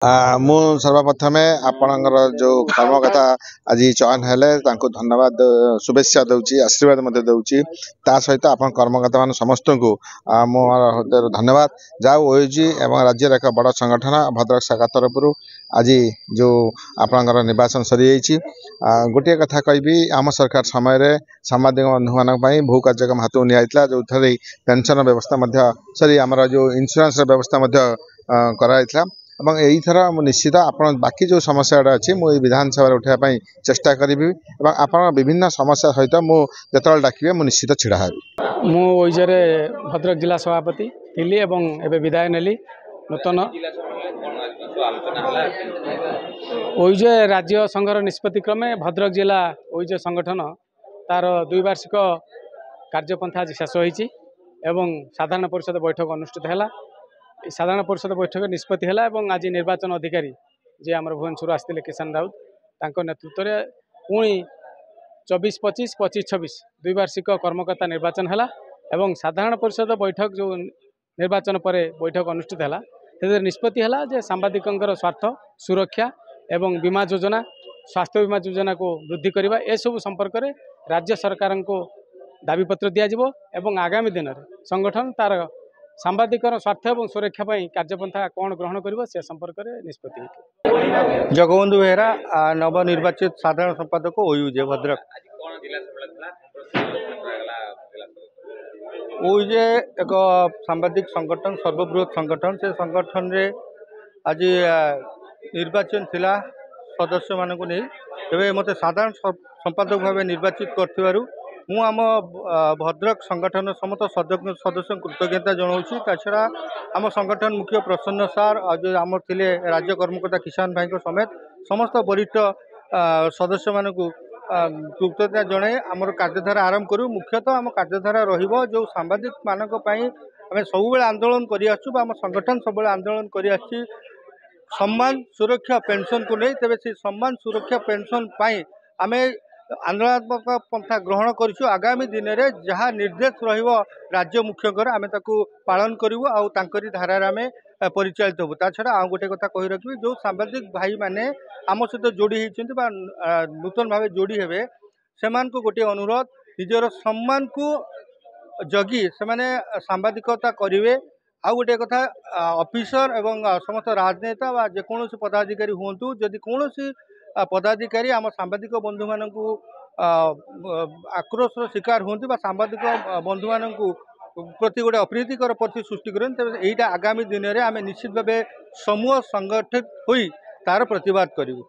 मु सर्वप्रथमे आपणकर जो कर्मकर्ता आज चयन हेले धन्यवाद शुभेच्छा दूची आशीर्वाद दूची सहित आप कर्मकर्ता मान समस्त को मोर धन्यवाद जाओ ओयूजी एवं राज्य एक बड़ संगठन भद्रक शाखा तरफ आज जो आपणकर निर्वाचन सरी गोटे कथा कहि आम सरकार समय सांबादिक बंधु मान बहु कार्यक्रम हाथ निया जो थे पेंशन व्यवस्था सरी आमर जो इंश्योरेंस व्यवस्था कराइला यही थर निश्चित आप बाकी जो समस्या अच्छी मुझे विधानसभा उठाई चेष्टा करी आप विभिन्न समस्या सहित मुझे डाकिबे मु निश्चित छिड़ा हेबी। मुझे भद्रक जिला सभापति थी एवं एबे विदाय नेली नूतन ओइजे राज्य संघर निष्पत्ति क्रमे भद्रक जिला ओइजे संगठन तार द्विवार्षिक कार्यपंथा आज शेष होती साधारण परिषद बैठक अनुष्ठित है। साधारण परिषद बैठक निष्पत्ति है और आज निर्वाचन अधिकारी जी आम भुवनेश्वर आसते किशन राउत तांको नेतृत्व में पुणी 24-25 25-26 द्विवार्षिक कर्मकर्ता निर्वाचन है और साधारण परिषद बैठक जो निर्वाचन पर बैठक अनुष्ठित है से निष्पत्ति है जे सांबादिकों स्वार्थ सुरक्षा एवं बीमा योजना स्वास्थ्य बीमा योजना को वृद्धि करने ए सब संपर्क में राज्य सरकार को दाबीपत्र दिज्व एवं आगामी दिन में संगठन तार सांबादिक स्वार्थ और सुरक्षा कार्यपंथा कौन ग्रहण कर संपर्क में निष्पत्ति। जगबंधु बेहरा नवनिर्वाचित साधारण संपादक ओयूजे भद्रक ओयूजे एक सांबादिक संगठन सर्वबृहत संगठन से संगठन रे आज निर्वाचन थिला सदस्य मानक नहीं तेरे मत साधारण संपादक भाव निर्वाचित कर मु आम भद्रक संगठन समस्त सदस्य कृतज्ञता जनाऊँ। ताछड़ा आम संगठन मुख्य प्रसन्न सार जो आम थे राज्य कर्मकर्ता किसान भाई समेत समस्त वरिष्ठ सदस्य मान कृतज्ञता जनाए आमर कार्यधारा आरंभ करूँ। मुख्यतः आम कार्यधारा रहिबो जो सांबादिक मानक पई आम सब आंदोलन करि आछू आम संगठन सब आंदोलन करि आछी सम्मान सुरक्षा पेंशन को नहीं तेरे से सम्मान सुरक्षा पेंशन पाई आम आंदोलनात्मक पंथा ग्रहण करूँ। आगामी दिन में जहाँ निर्देश रहिबो राज्य मुख्यकर आम पालन करूँ आउरी धारा आम परिचालित हबू। ता छड़ा आ गोटे कथा कही रखी जो सांबादिक भाई माने आम सहित जोड़ी होती नूतन भाव जोड़ी हेबे से गोटे अनुरोध निजर सम्मान को जगी से सांबादिकता करेंगे। आउ गोटे कथा ऑफिसर एवं समस्त राजनेता व जेकोसी पदाधिकारी हूँ जदि कौन पदाधिकारी आम सांबादिक बंधु मान आक्रोश शिकार होती सांबादिक बंधु मान प्रति गोटे अप्रीतिकर परिस्थिति सृष्टि करें तेज यहीटा आगामी दिन में आम निश्चित भाव समूह संगठित हो तार प्रतिवाद करूँ।